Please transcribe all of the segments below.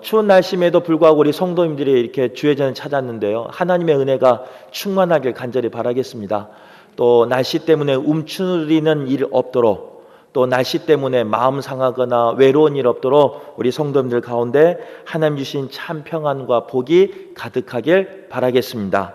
추운 날씨임에도 불구하고 우리 성도님들이 이렇게 주의 전을 찾았는데요. 하나님의 은혜가 충만하길 간절히 바라겠습니다. 또 날씨 때문에 움츠리는 일 없도록, 또 날씨 때문에 마음 상하거나 외로운 일 없도록 우리 성도님들 가운데 하나님 주신 참 평안과 복이 가득하길 바라겠습니다.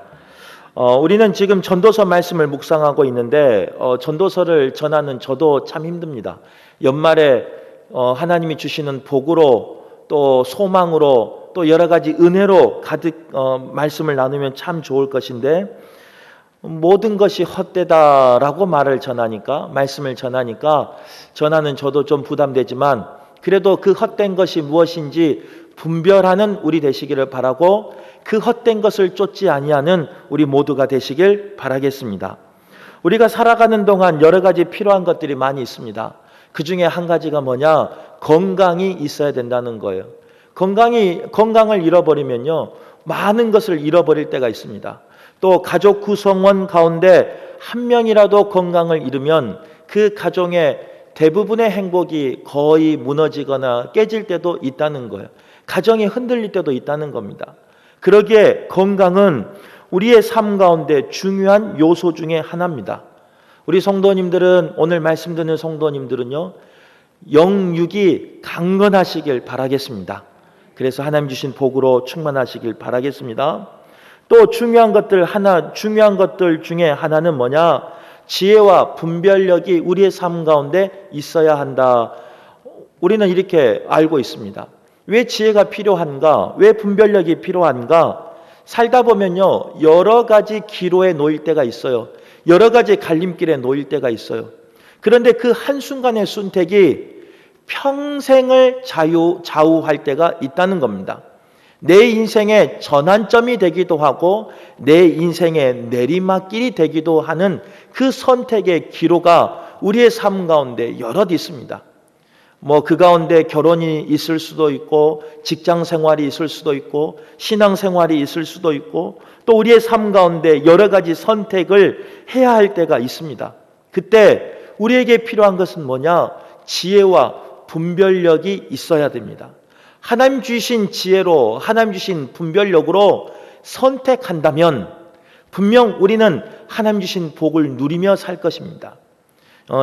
우리는 지금 전도서 말씀을 묵상하고 있는데 전도서를 전하는 저도 참 힘듭니다. 연말에 하나님이 주시는 복으로 또 소망으로 또 여러 가지 은혜로 가득 말씀을 나누면 참 좋을 것인데 모든 것이 헛되다라고 말씀을 전하니까 전하는 저도 좀 부담되지만 그래도 그 헛된 것이 무엇인지 분별하는 우리 되시기를 바라고 그 헛된 것을 쫓지 아니하는 우리 모두가 되시길 바라겠습니다. 우리가 살아가는 동안 여러 가지 필요한 것들이 많이 있습니다. 그 중에 한 가지가 뭐냐? 건강이 있어야 된다는 거예요. 건강을 잃어버리면요, 많은 것을 잃어버릴 때가 있습니다. 또 가족 구성원 가운데 한 명이라도 건강을 잃으면 그 가정의 대부분의 행복이 거의 무너지거나 깨질 때도 있다는 거예요. 가정이 흔들릴 때도 있다는 겁니다. 그러기에 건강은 우리의 삶 가운데 중요한 요소 중에 하나입니다. 우리 성도님들은, 오늘 말씀 듣는 성도님들은요, 영육이 강건하시길 바라겠습니다. 그래서 하나님 주신 복으로 충만하시길 바라겠습니다. 또 중요한 것들 중에 하나는 뭐냐? 지혜와 분별력이 우리의 삶 가운데 있어야 한다. 우리는 이렇게 알고 있습니다. 왜 지혜가 필요한가? 왜 분별력이 필요한가? 살다 보면요, 여러 가지 기로에 놓일 때가 있어요. 여러 가지 갈림길에 놓일 때가 있어요. 그런데 그 한순간의 선택이 평생을 좌우할 때가 있다는 겁니다. 내 인생의 전환점이 되기도 하고 내 인생의 내리막길이 되기도 하는 그 선택의 기로가 우리의 삶 가운데 여럿 있습니다. 그 가운데 결혼이 있을 수도 있고 직장 생활이 있을 수도 있고 신앙 생활이 있을 수도 있고 또 우리의 삶 가운데 여러 가지 선택을 해야 할 때가 있습니다. 그때 우리에게 필요한 것은 뭐냐? 지혜와 분별력이 있어야 됩니다. 하나님 주신 지혜로, 하나님 주신 분별력으로 선택한다면 분명 우리는 하나님 주신 복을 누리며 살 것입니다.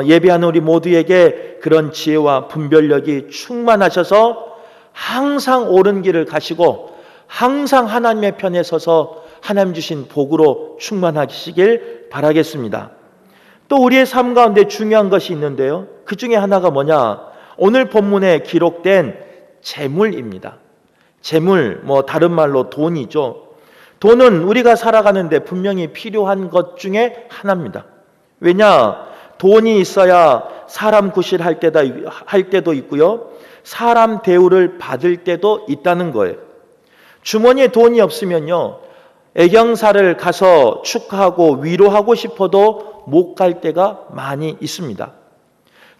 예배하는 우리 모두에게 그런 지혜와 분별력이 충만하셔서 항상 옳은 길을 가시고 항상 하나님의 편에 서서 하나님 주신 복으로 충만하시길 바라겠습니다. 또 우리의 삶 가운데 중요한 것이 있는데요, 그 중에 하나가 뭐냐? 오늘 본문에 기록된 재물입니다. 재물, 다른 말로 돈이죠. 돈은 우리가 살아가는데 분명히 필요한 것 중에 하나입니다. 왜냐? 돈이 있어야 사람 구실할 때도 있고요, 사람 대우를 받을 때도 있다는 거예요. 주머니에 돈이 없으면요, 애경사를 가서 축하하고 위로하고 싶어도 못 갈 때가 많이 있습니다.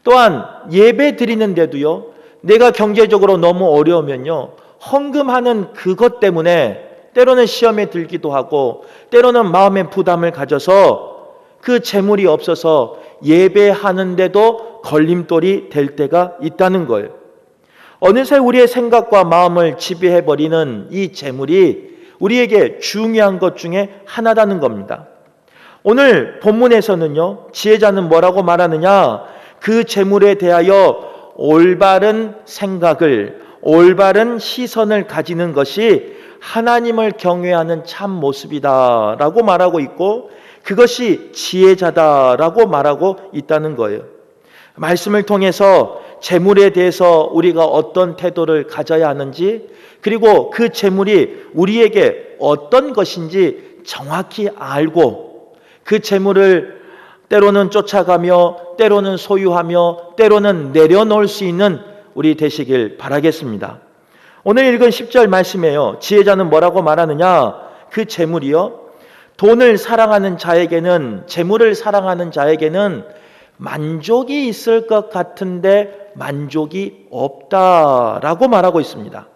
또한 예배 드리는데도요, 내가 경제적으로 너무 어려우면요, 헌금하는 그것 때문에 때로는 시험에 들기도 하고 때로는 마음의 부담을 가져서 그 재물이 없어서 예배하는데도 걸림돌이 될 때가 있다는 거예요. 어느새 우리의 생각과 마음을 지배해버리는 이 재물이 우리에게 중요한 것 중에 하나라는 겁니다. 오늘 본문에서는요, 지혜자는 뭐라고 말하느냐? 그 재물에 대하여 올바른 생각을, 올바른 시선을 가지는 것이 하나님을 경외하는 참 모습이다라고 말하고 있고 그것이 지혜자다라고 말하고 있다는 거예요. 말씀을 통해서 재물에 대해서 우리가 어떤 태도를 가져야 하는지, 그리고 그 재물이 우리에게 어떤 것인지 정확히 알고 그 재물을 때로는 쫓아가며 때로는 소유하며 때로는 내려놓을 수 있는 우리 되시길 바라겠습니다. 오늘 읽은 10절 말씀이에요. 지혜자는 뭐라고 말하느냐? 그 재물이요, 돈을 사랑하는 자에게는, 재물을 사랑하는 자에게는 만족이 있을 것 같은데 만족이 없다라고 말하고 있습니다.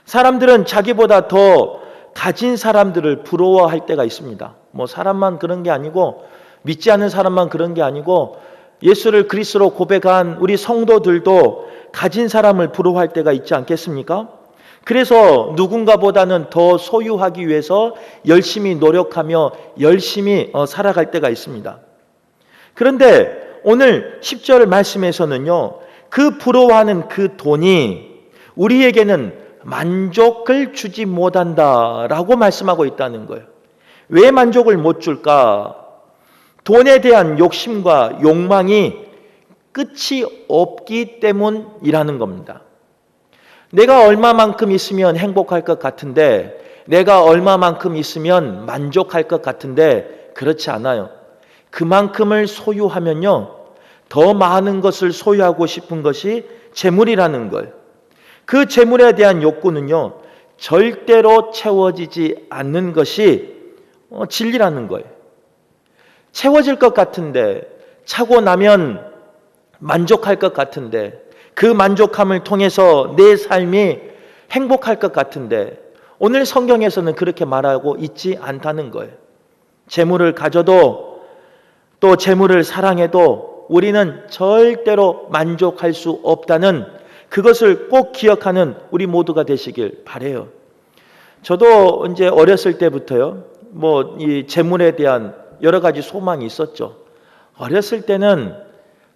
사람들은 자기보다 더 가진 사람들을 부러워할 때가 있습니다. 사람만 그런 게 아니고, 믿지 않는 사람만 그런 게 아니고, 예수를 그리스도로 고백한 우리 성도들도 가진 사람을 부러워할 때가 있지 않겠습니까? 그래서 누군가보다는 더 소유하기 위해서 열심히 노력하며 열심히 살아갈 때가 있습니다. 그런데 오늘 10절 말씀에서는요, 그 부러워하는 그 돈이 우리에게는 만족을 주지 못한다라고 말씀하고 있다는 거예요. 왜 만족을 못 줄까? 돈에 대한 욕심과 욕망이 끝이 없기 때문이라는 겁니다. 내가 얼마만큼 있으면 행복할 것 같은데, 내가 얼마만큼 있으면 만족할 것 같은데 그렇지 않아요. 그만큼을 소유하면요, 더 많은 것을 소유하고 싶은 것이 재물이라는 거예요. 그 재물에 대한 욕구는요, 절대로 채워지지 않는 것이 진리라는 거예요. 채워질 것 같은데, 차고 나면 만족할 것 같은데, 그 만족함을 통해서 내 삶이 행복할 것 같은데, 오늘 성경에서는 그렇게 말하고 있지 않다는 거예요. 재물을 가져도 또 재물을 사랑해도 우리는 절대로 만족할 수 없다는, 그것을 꼭 기억하는 우리 모두가 되시길 바라요. 저도 이제 어렸을 때부터요, 이 재물에 대한 여러 가지 소망이 있었죠. 어렸을 때는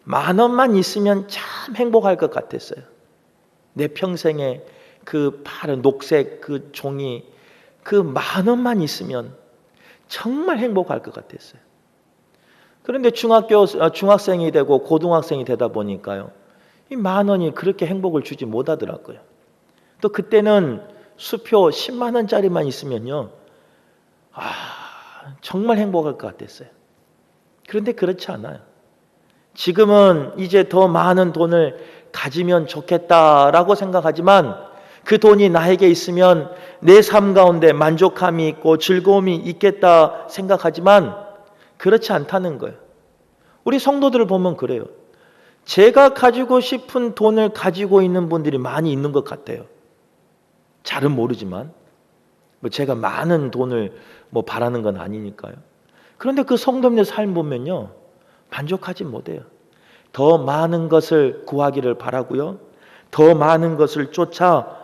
10,000원만 있으면 참 행복할 것 같았어요. 내 평생에 그 파란 녹색 그 종이, 그 10,000원만 있으면 정말 행복할 것 같았어요. 그런데 중학생이 되고 고등학생이 되다 보니까요, 이 10,000원이 그렇게 행복을 주지 못하더라고요. 또 그때는 수표 10만 원짜리만 있으면요, 정말 행복할 것 같았어요. 그런데 그렇지 않아요. 지금은 이제 더 많은 돈을 가지면 좋겠다라고 생각하지만, 그 돈이 나에게 있으면 내 삶 가운데 만족함이 있고 즐거움이 있겠다 생각하지만 그렇지 않다는 거예요. 우리 성도들을 보면 그래요. 제가 가지고 싶은 돈을 가지고 있는 분들이 많이 있는 것 같아요. 잘은 모르지만, 제가 많은 돈을 바라는 건 아니니까요. 그런데 그 성도님의 삶 보면요, 만족하지 못해요. 더 많은 것을 구하기를 바라고요, 더 많은 것을 쫓아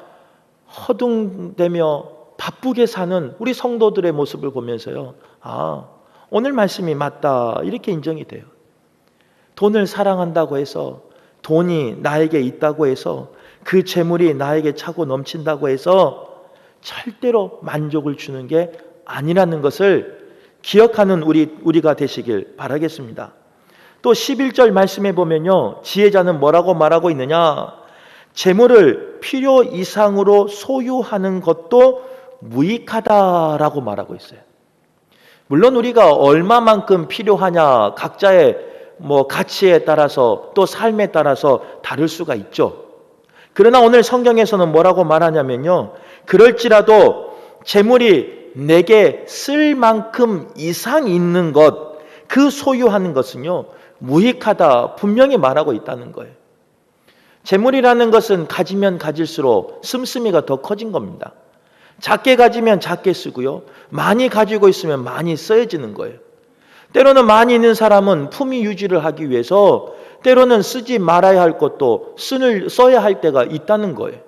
허둥대며 바쁘게 사는 우리 성도들의 모습을 보면서요, 오늘 말씀이 맞다, 이렇게 인정이 돼요. 돈을 사랑한다고 해서, 돈이 나에게 있다고 해서, 그 재물이 나에게 차고 넘친다고 해서 절대로 만족을 주는 게 아니라는 것을 기억하는 우리가 되시길 바라겠습니다. 또 11절 말씀에 보면요, 지혜자는 뭐라고 말하고 있느냐? 재물을 필요 이상으로 소유하는 것도 무익하다라고 말하고 있어요. 물론 우리가 얼마만큼 필요하냐, 각자의 가치에 따라서 또 삶에 따라서 다를 수가 있죠. 그러나 오늘 성경에서는 뭐라고 말하냐면요, 그럴지라도 재물이 내게 쓸 만큼 이상 있는 것, 그 소유하는 것은요, 무익하다, 분명히 말하고 있다는 거예요. 재물이라는 것은 가지면 가질수록 씀씀이가 더 커진 겁니다. 작게 가지면 작게 쓰고요, 많이 가지고 있으면 많이 써야지는 거예요. 때로는 많이 있는 사람은 품위 유지를 하기 위해서 때로는 쓰지 말아야 할 것도 써야 할 때가 있다는 거예요.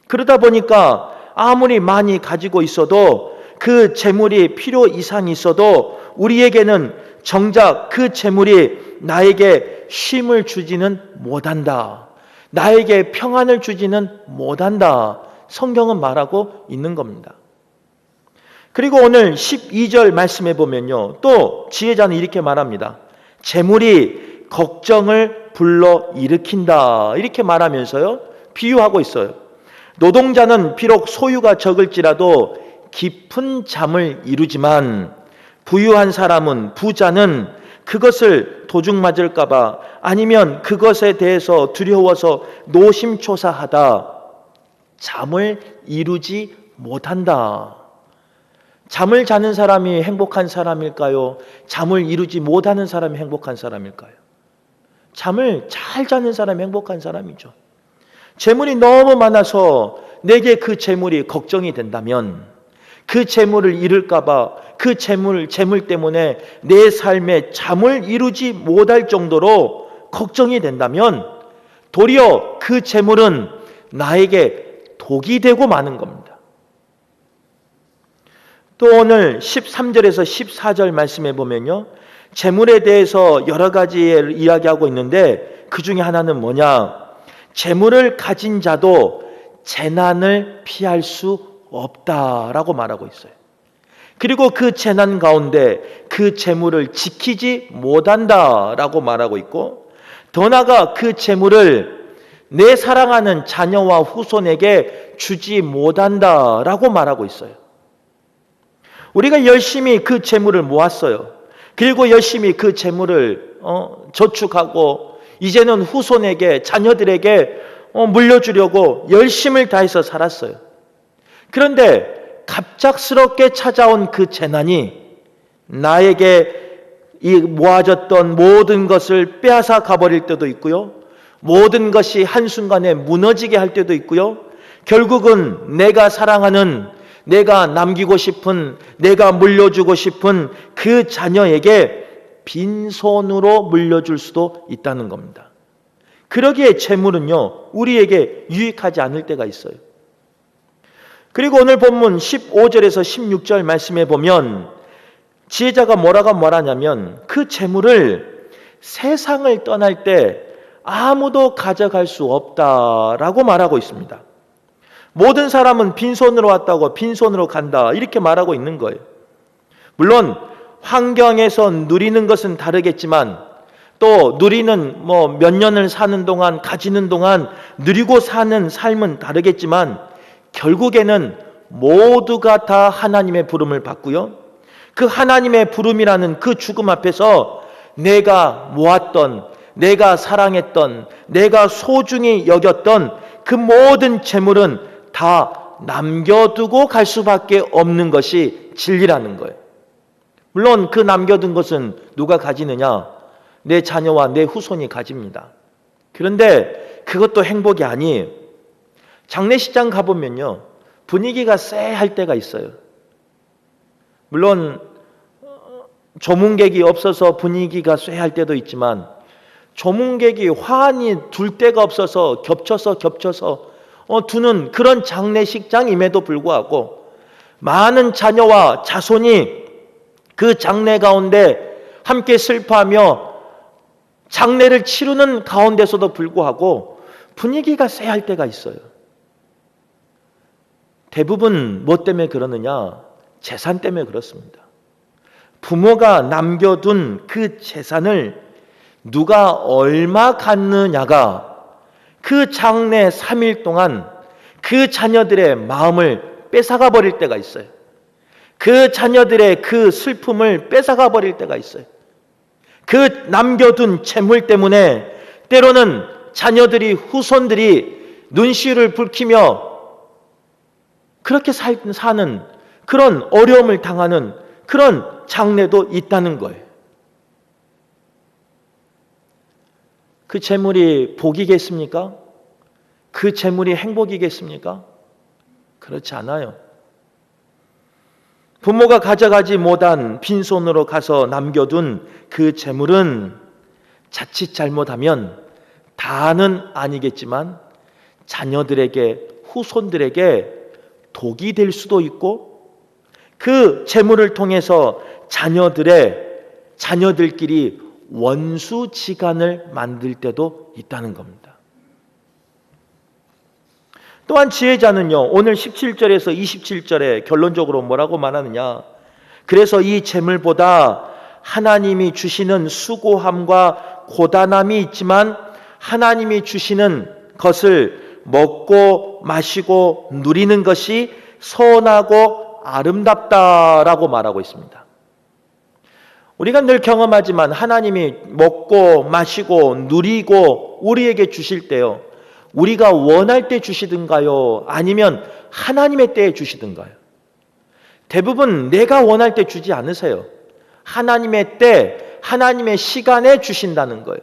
그러다 보니까 아무리 많이 가지고 있어도, 그 재물이 필요 이상 있어도 우리에게는 정작 그 재물이 나에게 쉼을 주지는 못한다, 나에게 평안을 주지는 못한다, 성경은 말하고 있는 겁니다. 그리고 오늘 12절 말씀해 보면요, 또 지혜자는 이렇게 말합니다. 재물이 걱정을 불러일으킨다, 이렇게 말하면서요, 비유하고 있어요. 노동자는 비록 소유가 적을지라도 깊은 잠을 이루지만, 부유한 사람은, 부자는 그것을 도둑맞을까 봐, 아니면 그것에 대해서 두려워서 노심초사하다 잠을 이루지 못한다. 잠을 자는 사람이 행복한 사람일까요? 잠을 이루지 못하는 사람이 행복한 사람일까요? 잠을 잘 자는 사람이 행복한 사람이죠. 재물이 너무 많아서 내게 그 재물이 걱정이 된다면, 그 재물을 잃을까 봐, 그 재물 때문에 내 삶에 잠을 이루지 못할 정도로 걱정이 된다면, 도리어 그 재물은 나에게 독이 되고 마는 겁니다. 또 오늘 13절에서 14절 말씀해 보면요, 재물에 대해서 여러 가지 이야기하고 있는데 그 중에 하나는 뭐냐? 재물을 가진 자도 재난을 피할 수 없다라고 말하고 있어요. 그리고 그 재난 가운데 그 재물을 지키지 못한다라고 말하고 있고, 더 나아가 그 재물을 내 사랑하는 자녀와 후손에게 주지 못한다라고 말하고 있어요. 우리가 열심히 그 재물을 모았어요. 그리고 열심히 그 재물을 저축하고 이제는 후손에게, 자녀들에게 물려주려고 열심을 다해서 살았어요. 그런데 갑작스럽게 찾아온 그 재난이 나에게 이 모아졌던 모든 것을 빼앗아 가버릴 때도 있고요, 모든 것이 한순간에 무너지게 할 때도 있고요, 결국은 내가 사랑하는, 내가 남기고 싶은, 내가 물려주고 싶은 그 자녀에게 빈손으로 물려줄 수도 있다는 겁니다. 그러기에 재물은요, 우리에게 유익하지 않을 때가 있어요. 그리고 오늘 본문 15절에서 16절 말씀에 보면 지혜자가 뭐라고 말하냐면, 그 재물을 세상을 떠날 때 아무도 가져갈 수 없다라고 말하고 있습니다. 모든 사람은 빈손으로 왔다고 빈손으로 간다, 이렇게 말하고 있는 거예요. 물론 환경에서 누리는 것은 다르겠지만, 또 누리는 몇 년을 사는 동안, 가지는 동안 누리고 사는 삶은 다르겠지만, 결국에는 모두가 다 하나님의 부름을 받고요, 그 하나님의 부름이라는 그 죽음 앞에서 내가 모았던, 내가 사랑했던, 내가 소중히 여겼던 그 모든 재물은 다 남겨두고 갈 수밖에 없는 것이 진리라는 거예요. 물론 그 남겨둔 것은 누가 가지느냐? 내 자녀와 내 후손이 가집니다. 그런데 그것도 행복이 아니에요. 장례식장 가보면요, 분위기가 쎄할 때가 있어요. 물론 조문객이 없어서 분위기가 쎄할 때도 있지만, 조문객이 화환이 둘 데가 없어서 겹쳐서 두는 그런 장례식장임에도 불구하고 많은 자녀와 자손이 그 장례 가운데 함께 슬퍼하며 장례를 치르는 가운데서도 불구하고 분위기가 쎄할 때가 있어요. 대부분 뭐 때문에 그러느냐? 재산 때문에 그렇습니다. 부모가 남겨둔 그 재산을 누가 얼마 갖느냐가 그 장례 3일 동안 그 자녀들의 마음을 뺏어가 버릴 때가 있어요. 그 자녀들의 그 슬픔을 뺏어가 버릴 때가 있어요. 그 남겨둔 재물 때문에 때로는 자녀들이, 후손들이 눈시울을 붉히며 그렇게 사는 그런 어려움을 당하는 그런 장례도 있다는 거예요. 그 재물이 복이겠습니까? 그 재물이 행복이겠습니까? 그렇지 않아요. 부모가 가져가지 못한 빈손으로 가서 남겨둔 그 재물은 자칫 잘못하면 다는 아니겠지만 자녀들에게, 후손들에게 독이 될 수도 있고, 그 재물을 통해서 자녀들끼리 원수지간을 만들 때도 있다는 겁니다. 또한 지혜자는요, 오늘 17절에서 27절에 결론적으로 뭐라고 말하느냐? 그래서 이 재물보다 하나님이 주시는 수고함과 고단함이 있지만 하나님이 주시는 것을 먹고 마시고 누리는 것이 선하고 아름답다라고 말하고 있습니다. 우리가 늘 경험하지만 하나님이 먹고 마시고 누리고 우리에게 주실 때요, 우리가 원할 때 주시든가요? 아니면 하나님의 때에 주시든가요? 대부분 내가 원할 때 주지 않으세요. 하나님의 때, 하나님의 시간에 주신다는 거예요.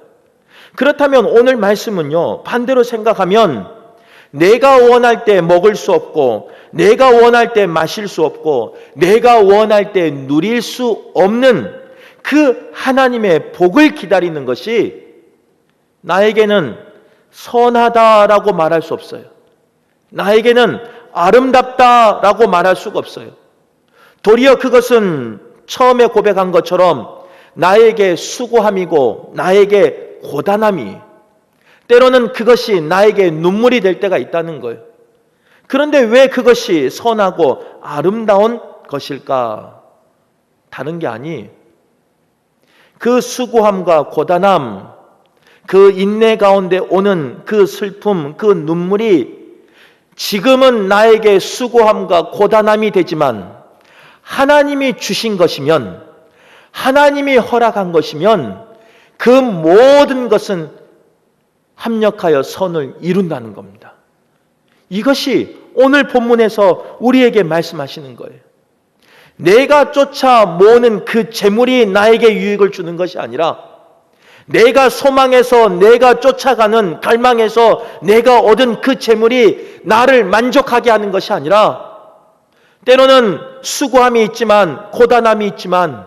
그렇다면 오늘 말씀은요, 반대로 생각하면 내가 원할 때 먹을 수 없고, 내가 원할 때 마실 수 없고, 내가 원할 때 누릴 수 없는 그 하나님의 복을 기다리는 것이 나에게는 선하다라고 말할 수 없어요. 나에게는 아름답다라고 말할 수가 없어요. 도리어 그것은 처음에 고백한 것처럼 나에게 수고함이고 나에게 고단함이, 때로는 그것이 나에게 눈물이 될 때가 있다는 거예요. 그런데 왜 그것이 선하고 아름다운 것일까? 다른 게 아니, 그 수고함과 고단함, 그 인내 가운데 오는 그 슬픔, 그 눈물이 지금은 나에게 수고함과 고단함이 되지만 하나님이 주신 것이면, 하나님이 허락한 것이면 그 모든 것은 합력하여 선을 이룬다는 겁니다. 이것이 오늘 본문에서 우리에게 말씀하시는 거예요. 내가 쫓아 모으는 그 재물이 나에게 유익을 주는 것이 아니라, 내가 소망해서 내가 쫓아가는 갈망에서 내가 얻은 그 재물이 나를 만족하게 하는 것이 아니라, 때로는 수고함이 있지만 고단함이 있지만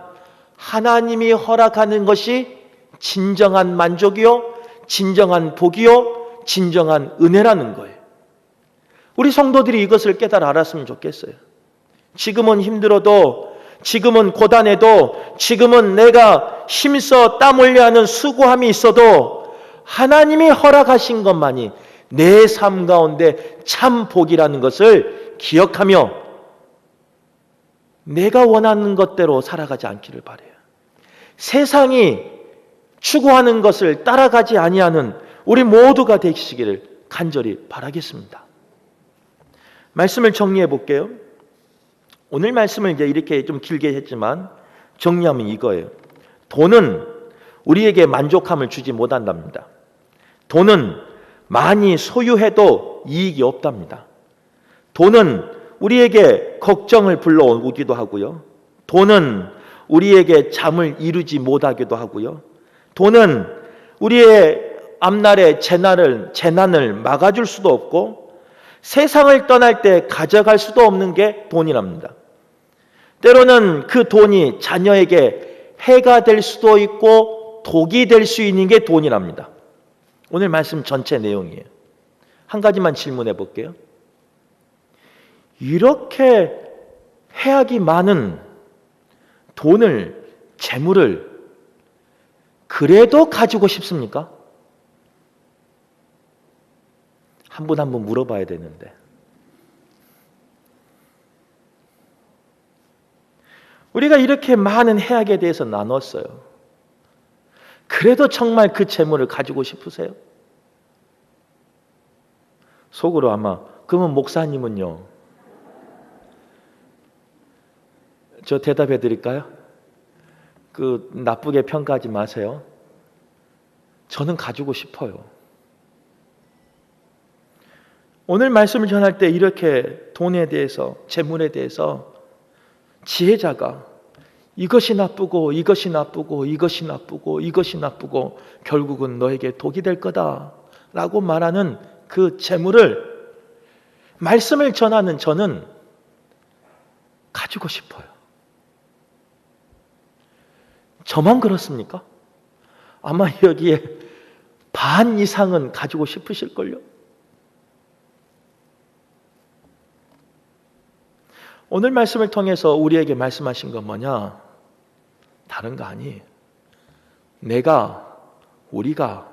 하나님이 허락하는 것이 진정한 만족이요, 진정한 복이요, 진정한 은혜라는 거예요. 우리 성도들이 이것을 깨달아 알았으면 좋겠어요. 지금은 힘들어도, 지금은 고단해도, 지금은 내가 힘써 땀 흘려 하는 수고함이 있어도 하나님이 허락하신 것만이 내 삶 가운데 참 복이라는 것을 기억하며 내가 원하는 것대로 살아가지 않기를 바라요. 세상이 추구하는 것을 따라가지 아니하는 우리 모두가 되시기를 간절히 바라겠습니다. 말씀을 정리해 볼게요. 오늘 말씀을 이제 이렇게 좀 길게 했지만 정리하면 이거예요. 돈은 우리에게 만족함을 주지 못한답니다. 돈은 많이 소유해도 이익이 없답니다. 돈은 우리에게 걱정을 불러오기도 하고요. 돈은 우리에게 잠을 이루지 못하기도 하고요. 돈은 우리의 앞날의 재난을 막아줄 수도 없고 세상을 떠날 때 가져갈 수도 없는 게 돈이랍니다. 때로는 그 돈이 자녀에게 해가 될 수도 있고 독이 될 수 있는 게 돈이랍니다. 오늘 말씀 전체 내용이에요. 한 가지만 질문해 볼게요. 이렇게 해악이 많은 돈을, 재물을 그래도 가지고 싶습니까? 한 분 한 분 물어봐야 되는데. 우리가 이렇게 많은 해악에 대해서 나눴어요. 그래도 정말 그 재물을 가지고 싶으세요? 속으로 아마, 그러면 목사님은요? 저 대답해 드릴까요? 나쁘게 평가하지 마세요. 저는 가지고 싶어요. 오늘 말씀을 전할 때 이렇게 돈에 대해서, 재물에 대해서 지혜자가 이것이 나쁘고 이것이 나쁘고 이것이 나쁘고 이것이 나쁘고 결국은 너에게 독이 될 거다 라고 말하는 그 재물을, 말씀을 전하는 저는 가지고 싶어요. 저만 그렇습니까? 아마 여기에 반 이상은 가지고 싶으실걸요? 오늘 말씀을 통해서 우리에게 말씀하신 건 뭐냐? 다른 거 아니에요. 우리가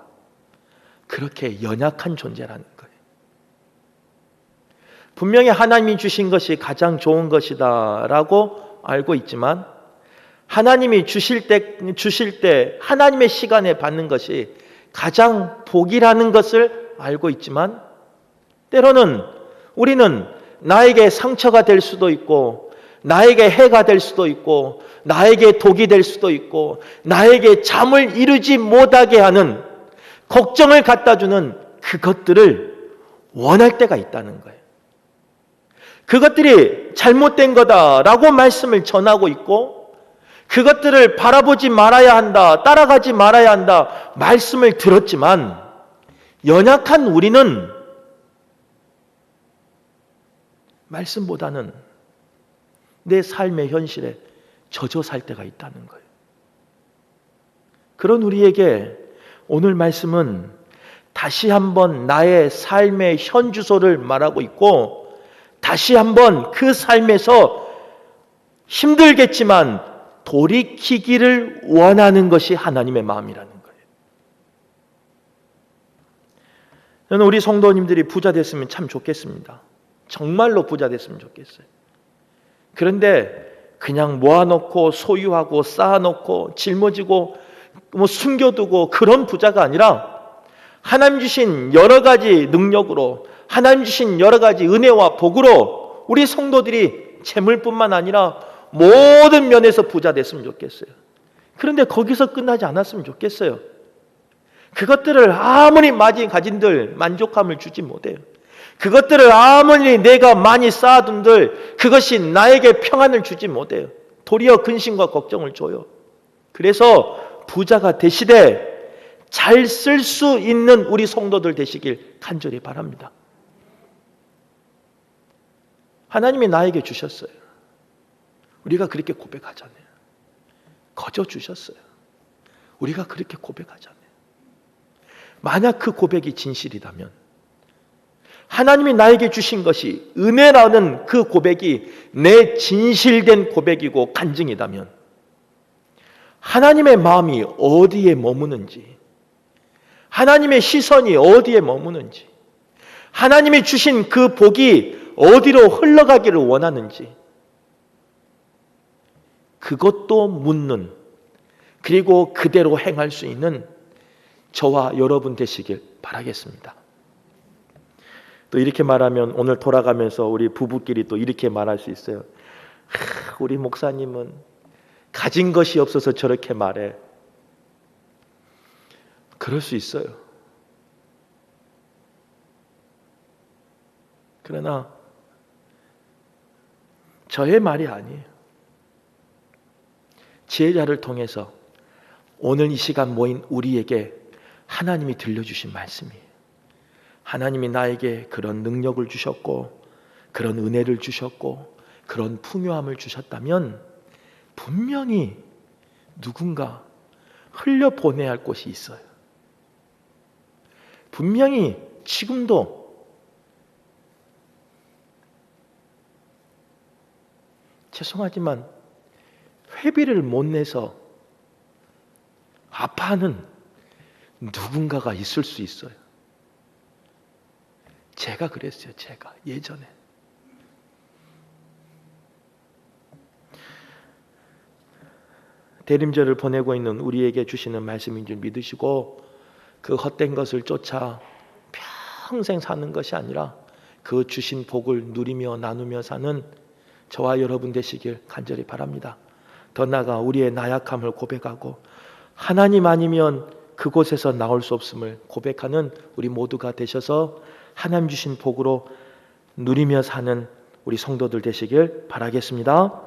그렇게 연약한 존재라는 거예요. 분명히 하나님이 주신 것이 가장 좋은 것이다 라고 알고 있지만, 하나님이 주실 때 하나님의 시간에 받는 것이 가장 복이라는 것을 알고 있지만, 때로는 우리는 나에게 상처가 될 수도 있고, 나에게 해가 될 수도 있고, 나에게 독이 될 수도 있고, 나에게 잠을 이루지 못하게 하는, 걱정을 갖다 주는 그것들을 원할 때가 있다는 거예요. 그것들이 잘못된 거다라고 말씀을 전하고 있고, 그것들을 바라보지 말아야 한다, 따라가지 말아야 한다 말씀을 들었지만, 연약한 우리는 말씀보다는 내 삶의 현실에 젖어 살 때가 있다는 거예요. 그런 우리에게 오늘 말씀은 다시 한번 나의 삶의 현 주소를 말하고 있고, 다시 한번 그 삶에서 힘들겠지만 돌이키기를 원하는 것이 하나님의 마음이라는 거예요. 저는 우리 성도님들이 부자 됐으면 참 좋겠습니다. 정말로 부자 됐으면 좋겠어요. 그런데 그냥 모아놓고 소유하고 쌓아놓고 짊어지고 숨겨두고 그런 부자가 아니라 하나님 주신 여러 가지 능력으로, 하나님 주신 여러 가지 은혜와 복으로 우리 성도들이 재물뿐만 아니라 모든 면에서 부자 됐으면 좋겠어요. 그런데 거기서 끝나지 않았으면 좋겠어요. 그것들을 아무리 많이 가진들 만족함을 주지 못해요. 그것들을 아무리 내가 많이 쌓아둔들 그것이 나에게 평안을 주지 못해요. 도리어 근심과 걱정을 줘요. 그래서 부자가 되시되 잘 쓸 수 있는 우리 성도들 되시길 간절히 바랍니다. 하나님이 나에게 주셨어요. 우리가 그렇게 고백하잖아요. 거저 주셨어요. 우리가 그렇게 고백하잖아요. 만약 그 고백이 진실이라면, 하나님이 나에게 주신 것이 은혜라는 그 고백이 내 진실된 고백이고 간증이라면, 하나님의 마음이 어디에 머무는지, 하나님의 시선이 어디에 머무는지, 하나님이 주신 그 복이 어디로 흘러가기를 원하는지, 그것도 묻는, 그리고 그대로 행할 수 있는 저와 여러분 되시길 바라겠습니다. 또 이렇게 말하면 오늘 돌아가면서 우리 부부끼리 또 이렇게 말할 수 있어요. 우리 목사님은 가진 것이 없어서 저렇게 말해. 그럴 수 있어요. 그러나 저의 말이 아니에요. 지혜자를 통해서 오늘 이 시간 모인 우리에게 하나님이 들려주신 말씀이에요. 하나님이 나에게 그런 능력을 주셨고, 그런 은혜를 주셨고, 그런 풍요함을 주셨다면 분명히 누군가 흘려보내야 할 곳이 있어요. 분명히 지금도 죄송하지만 회비를 못 내서 아파하는 누군가가 있을 수 있어요. 제가 그랬어요. 제가 예전에. 대림절을 보내고 있는 우리에게 주시는 말씀인 줄 믿으시고, 그 헛된 것을 쫓아 평생 사는 것이 아니라 그 주신 복을 누리며 나누며 사는 저와 여러분 되시길 간절히 바랍니다. 더 나아가 우리의 나약함을 고백하고 하나님 아니면 그곳에서 나올 수 없음을 고백하는 우리 모두가 되셔서 하나님 주신 복으로 누리며 사는 우리 성도들 되시길 바라겠습니다.